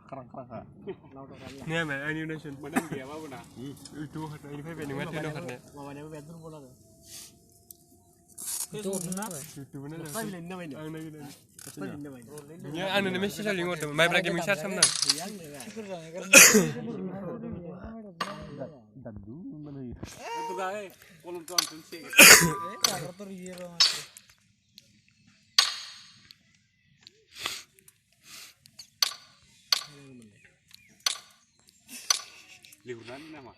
kerang-kerang. Nih men, ini nation. Mana dia apa pun ah? Itu harga ini pun dengan itu harga. Mamanya bedroom bola tu. Itu mana lah? Saya lenda main. Ang lagi dah. Saya lenda main. Ni anu ni mesti saling ngot. Mai beragi misal sama. Dandu mana ini? Itu gaya kolom tuan tunsi. Kalau tu riero. Liburan nama.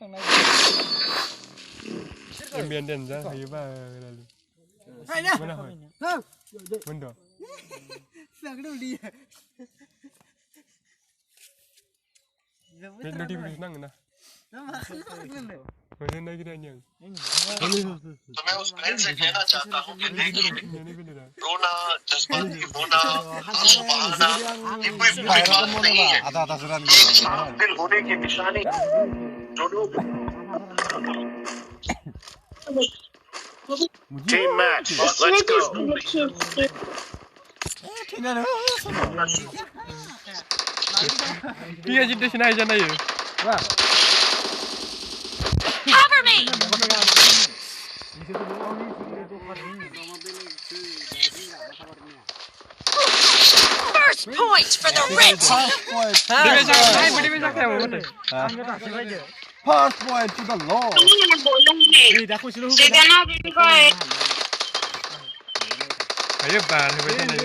Ambian dan dah, ayo bah lalu. Hai dah. Mana hoi? Mana? Sang dulu dia. Notification nang na. Nama kenal. Mana lagi dah nyang. तो मैं उस बहन से कहना चाहता हूँ कि देखिए रोना जज्बाती होना आंसू बहाना ये कोई बुरी बात नहीं है Ada surat ni. दिल होने की निशानी दोनों Team match, let's go. Dia jadi senai jana ye. Wah. Cover me! First point for the red team! First point to the Lord. Ayo bar, betul ni.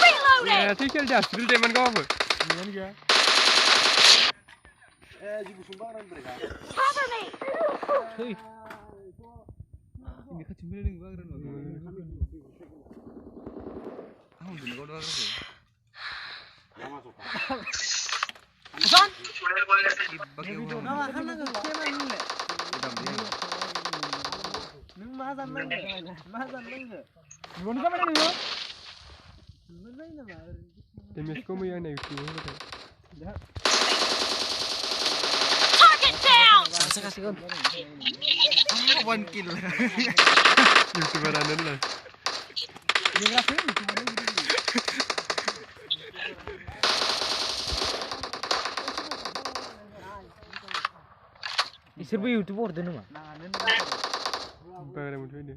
Reloading! Ya, ठीक है dah. Skill teman kau apa? Cover me! Nama suka. Nama kan nak kena ni. Mazan mana? Mazan mana? Bukan kau mana ni? Mana ni nama? Temis kau mu yang naik tu. Target down! One kill. YouTuber anan lah. Isir bu YouTube orada nama. Bagai macam ni.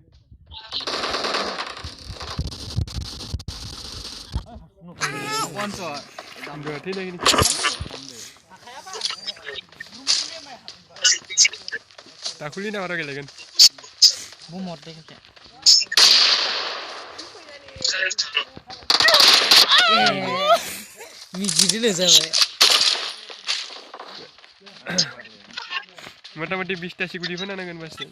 One shot. Dua tiga lagi ni. Tak kulit nak orang lagi kan? Bu mode kan? Miji le sampai. Mata-mata bista si kuli mana dengan bahasa.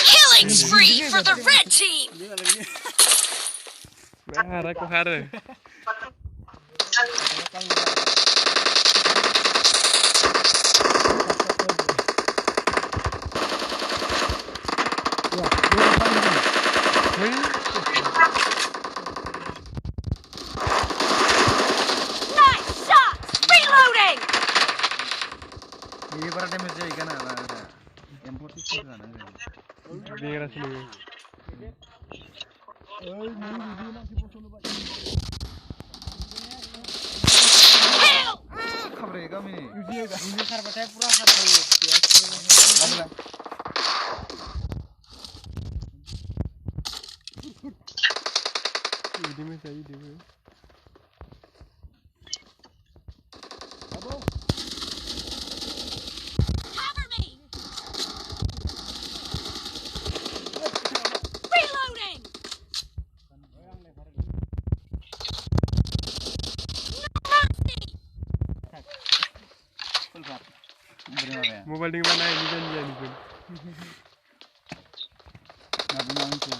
Killing spree for the red team! Hara ko hara. Nice shot! Reloading! Ini berapa damage jadi kan? Yang putih tu kan? Dia rasa ni. Khabar kami. Ini kan betul pura satu. Ini mesti ada dia. Cover me! Reloading! Mobile ni mana ini kan dia ni pun. Nabi Muhammad tu.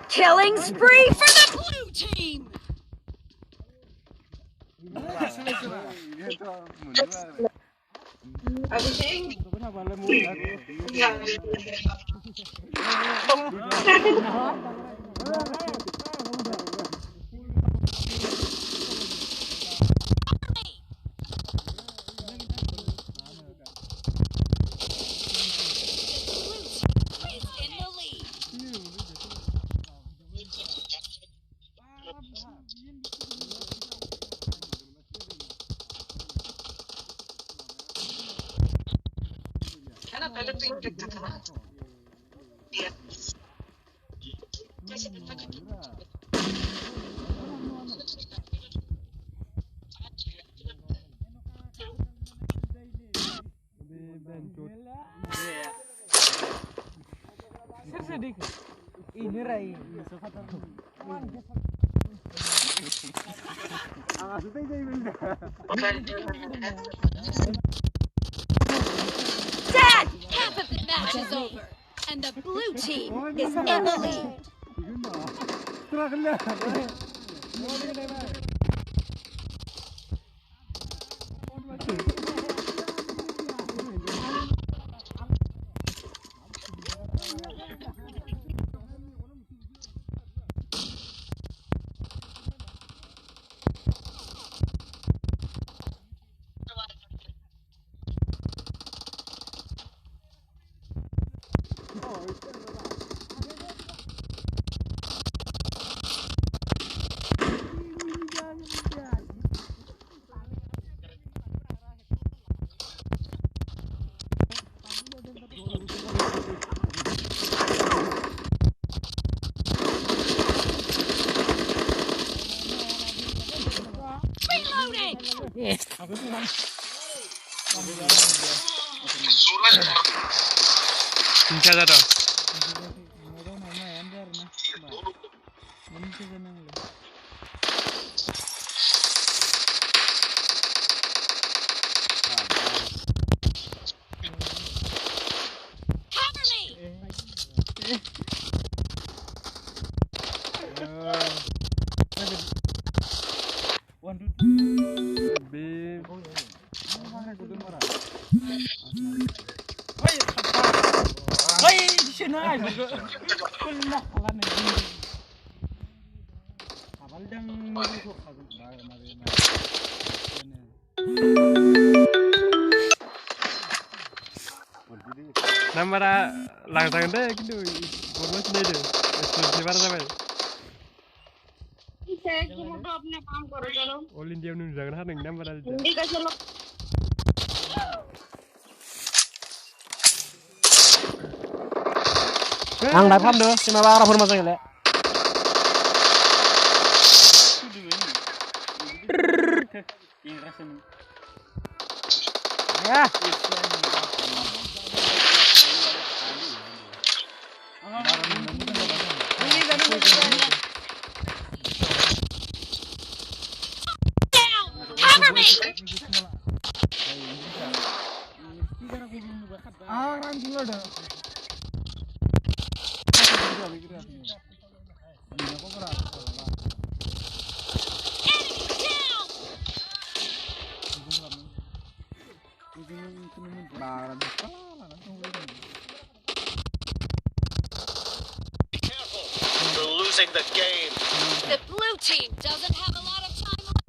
Killing spree for the blue team! Is in the lead. है ना पहले तो ये दिखता था ना ये ini rai Dad, half of the match is over, and the blue team is in the lead. Reloading! Suraj Hinca jatuh. Cover me! B. Oi, sini aja. Kullah kalan ini. Abal dang mulu kok Namara langsung deh gitu. Bonus deh deh. Sebar sampai. तो अपने काम करो चलो All India नु jangan haning namara. Hindi का चलो Ang dapat deh, si maba arah format ini. Ya. Down! Cover me! Arang dulu dah. Enemy down! You're losing the game. The blue team doesn't have a lot of time left.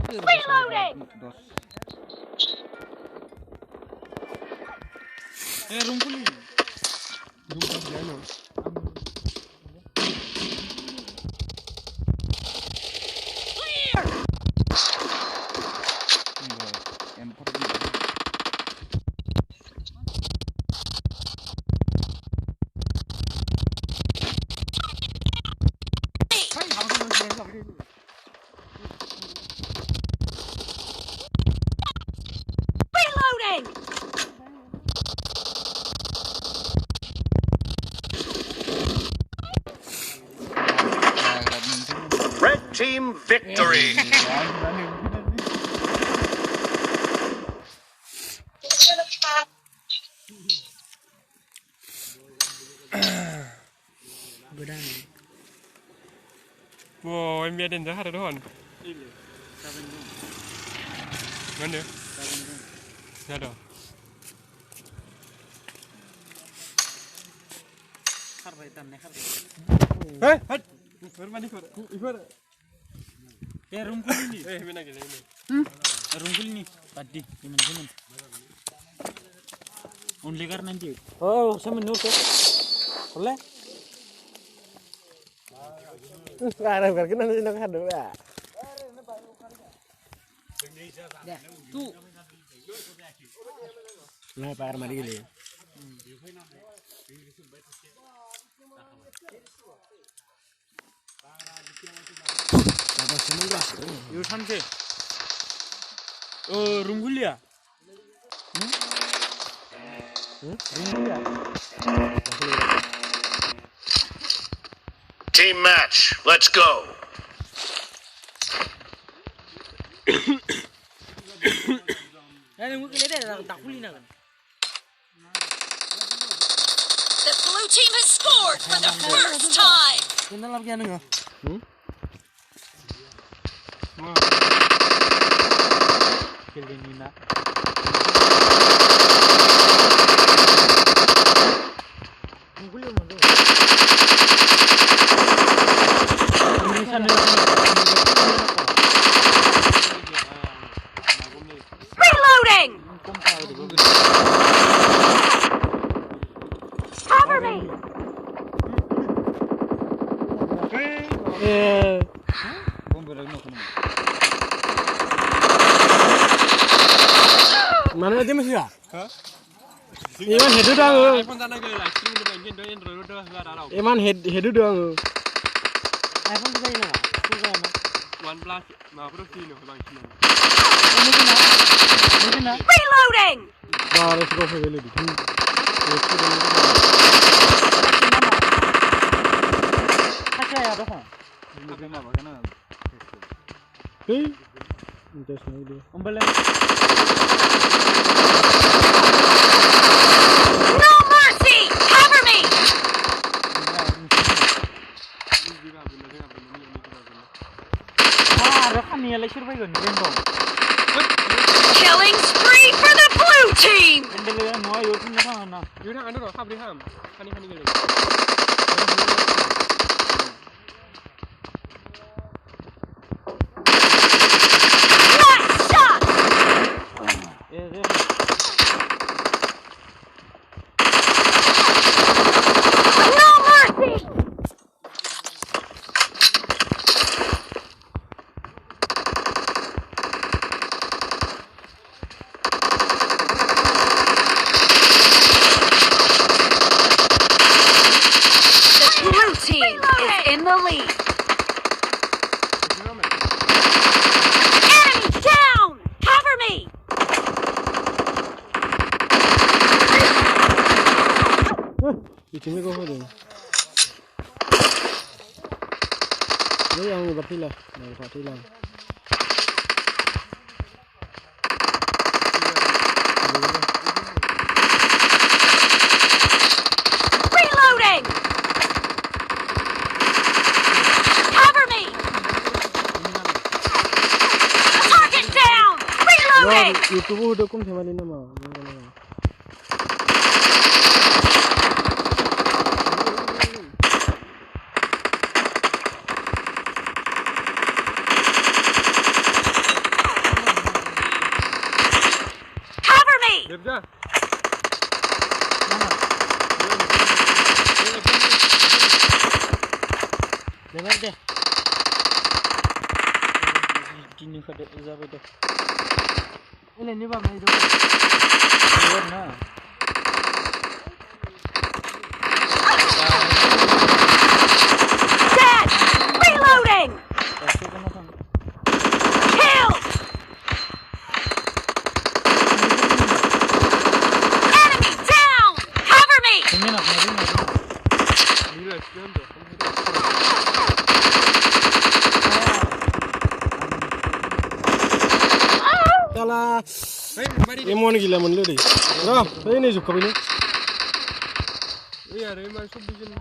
Reloading! Clear! Reloading! Red team victory. Wow, em biết đến giờ hát được hòn. Vẫn được. Ra được. Hey, hất. Bermani kor. Ikut. room kulini. Mana gila ini. Room kulini. Tadi, gimana? Only karena nanti. Oh, sama nuke. Boleh? Ada berarti nanti nak ada ya. Ya, tu. Nah, pakar mari gile. Apa semua? Yo sampai. Room kuliah. Team match. Let's go. The blue team has scored for the first time. Kita lagi anu ya? Reloading. Cover me. Mana dia masih ya? Iman head dah. iPhone sana ke live stream udah banyak doain Android udah enggak ada. Iman head dah. iPhone juga ini lah. Juga mana? OnePlus nah bro sih no bang sih. Reloading. Baru suka beli di. Kaca ya dah. Hei, ini semua dia. No mercy. Cover me. Killing spree for the blue team. Yaudah anu roh kabri ham. Hani gele. Nice shot. No mercy. The blue team is in the lead. Enemy down. Cover me. Ini kau ada. Ini yang bertilah, yang bertilah. Reloading. Cover me. Target down. Reloading. YouTube udah kum sama ini nama. Cover me. Dah. Dengar deh. Ini kada zabe deh. Ini bab itu. Warna. Dead. Reloading. Kill. Enemy down. Cover me. Gila sekian tuh. Salah. Mari. Emon gila mon lori. Rah, ini juga ini. Iya, ini masuk bikin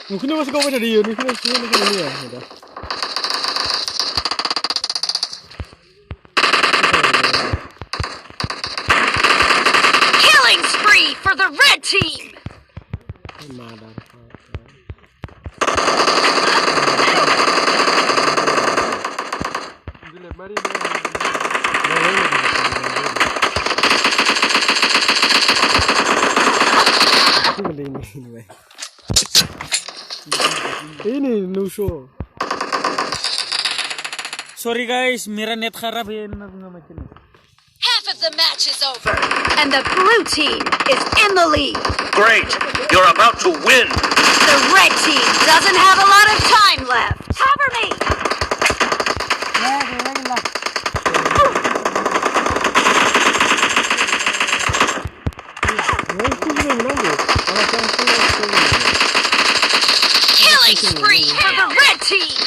Mungkin masih kau pada dia, mungkin masih ya. Killing spree for the red team. Ini no show. Sorry guys, मेरा net खराब है ना Half of the match is over, and the blue team is in the lead. Great! You're about to win! The red team doesn't have a lot of time left. Cover me. Killing spree for the red team.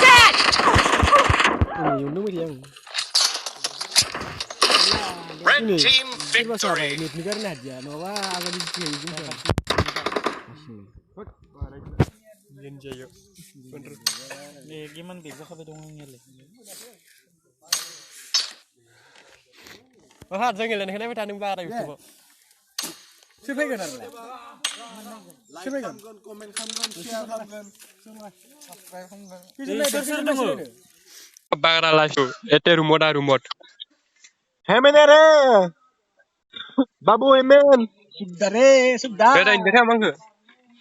Dead. Red team victory! ये gimana bisa kau bedong ngel Hat saya ngelen kenapa tanding bar itu kok. Siapa yang kenal? Siapa yang komen kan share kan subscribe kan. Bagara langsung. Ete remote. Hemenere Babu Hemen sudah Beda ini apa mangga?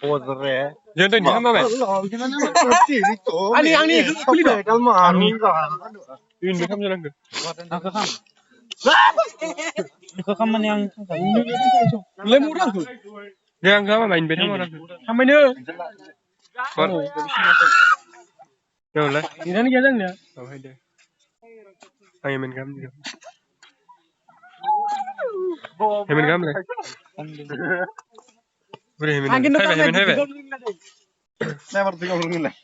Odre Jangan ini apa mas? Ani kulit kalma ini kamu jalan ke? aku kaman yang Lemurang tuh. Yang sama main beda orang. Sama ini. Ya udah. Ini jalan ya. Oh ada. Ayo main kamu juga. Hemen kamu lah. Boleh hemen. Hemen. Never think of it.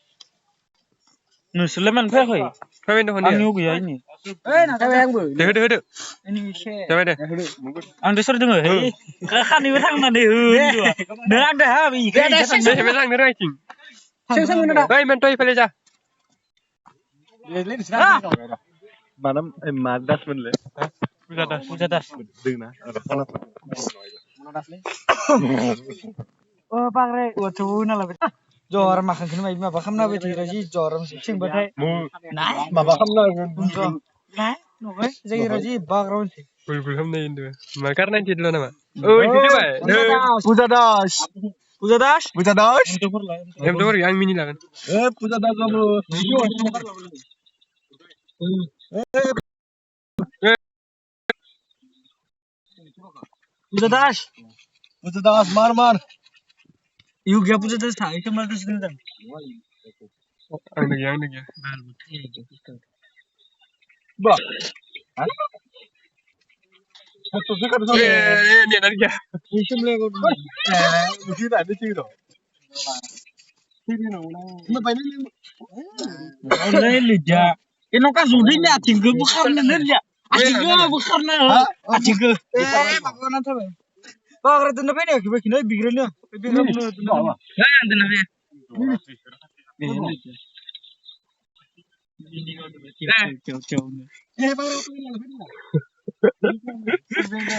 Sulaiman kau kau Hemen dah ang ni. nyugu ya ini Deh. ini share Coba deh. ang dasar dengar hei kan ini orang nanti dah ada habis Hemen lang ni writing. Baik main toy pale ja. Manam madas menle. Pujadas Dengna. Oh pangre waduh nala jor makan kena mai ma bakam na beti raji joram sing batai nah Mabakam na nah no guys jai raji background se Gul ham nahi indu. Makar nanti dulu nama. Oh ini siapa? Puja das Hem tu yang mini lah kan. Puja das kamu Puja das mar yuk ya puja das tha itu mal das din dan Yang ni ya. Bah Satu sekar tu Ni nanti ya. isem le ko Mesti tak ada cerita. Kenapa ini? oleh lija ino kan sudah ni atingga bukan ya atingga bukan atingga bakona tha bhai bagre त नपैने कि किन बिग्रने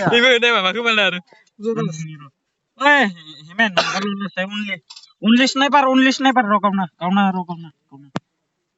Ibu ni mama aku malar. Himen, kalau saya only sniper rokom na, kau na.